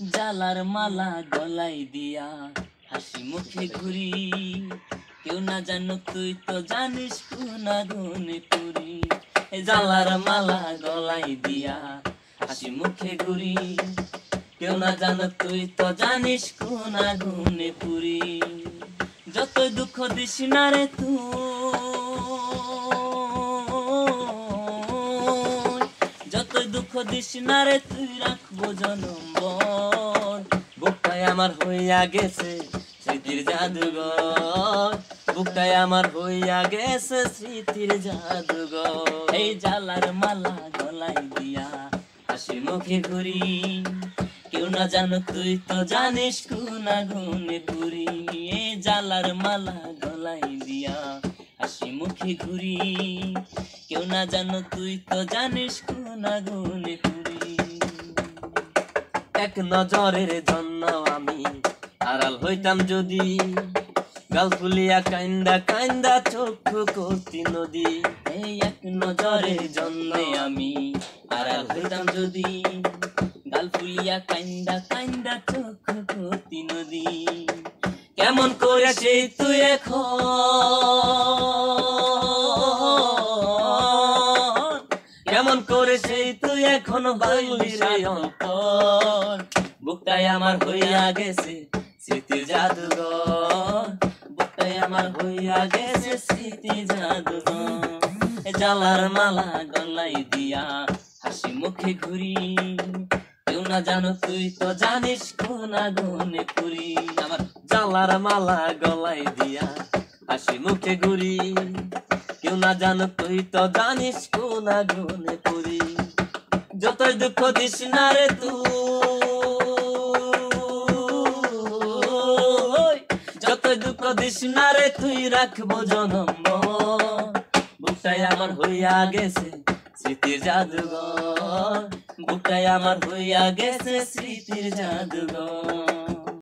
জালার মালা গলায় দিয়া হাসি মুখে ঘুরি, কেউ না জানো তুই তো জানিস কোন আগুনে পুরি। জালার মালা গলায় দিয়া হাসি মুখে ঘুরি, কেউ না জানো তুই তো জানিস কোন আগুনে পুরি। যতই দুঃখ দিস না রে তুই, যতই দুঃখ দিস না রে তুই, রাখবো জনম্বর। বুকটাই আমার হইয়া গেছে স্মৃতির জাদুঘর, বুকটাই আমার হইয়া গেছে স্মৃতির জাদুঘর। এই জালার মালা গলায় দিয়া হাসি মুখে ঘুরি, কেউ না জানো তুই তো জানিস কোন আগুনে পুরি। এই জালার মালা গলায় দিয়া হাসি মুখে ঘুরি, কেউ না জানো তুই তো জানিস কোন আগুনে পুরি। এক নজরের জন্য আমি আড়াল হইতাম যদি, গাল ফুলিয়া কাইন্দা কাইন্দা চক্ষু করতি নদী। এই এক নজরের জন্য আমি আড়াল হইতাম যদি, গাল ফুলিয়া কাইন্দা কাইন্দা চক্ষু করতি নদী। কেমন করে সেই তুই এখন, কেমন করে সেই তুই এখন বাইলি রে অন্তর। বুকটাই আমার হইয়া গেছে স্মৃতির জাদুঘর, বুকটাই আমার হইয়া গেছে স্মৃতির জাদুঘর। জালার মালা গলায় দিয়া হাসি মুখে ঘুরি, কেউ না জানো তুই তো জানিস কোন আগুনে পুরি। আমার জালার মালা গলায় দিয়া হাসি মুখে ঘুরি, কেউ না জানো তুই তো জানিস কোন আগুনে পুরি। যতই দুঃখ দিস না রে তুই, যতই দুঃখ দিস না রে তুই, রাখবো জনম্বর। বুকটাই আমার হইয়া গেছে স্মৃতির জাদুঘর, বুকটাই আমার হইয়া গেছে স্মৃতির জাদুঘর।